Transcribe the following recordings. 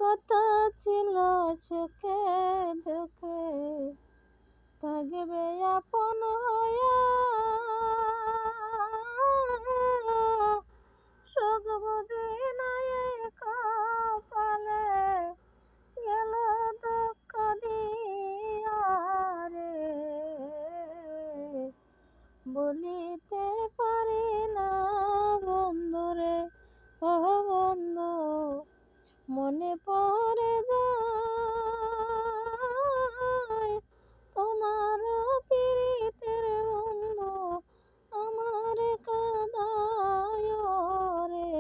কথা ছিল সুখে দুঃখে থাকবে আপন হইয়া, সুখ বুঝি নাই কপালে গেল দুঃখ দিয়া রে, বলিতে পারি না বন্ধুরে। ও বন্ধু মনে পড়ে যায় তোমার প্রীতির বন্ধু আমার কাঁদায় রে,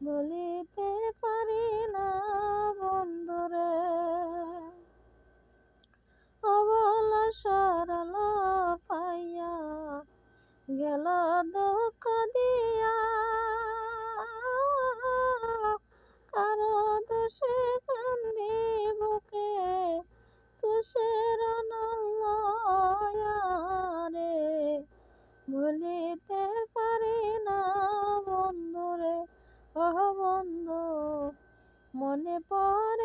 বলিতে পারি না বন্ধুরে। অবলা সরলা পাইয়া গেল দুঃখ দিয়া, কারো দোষে কান্দি বুকে তুষের নলয়া রে, ভুলিতে পারি না বন্ধুরে। ও বন্ধু মনে পড়ে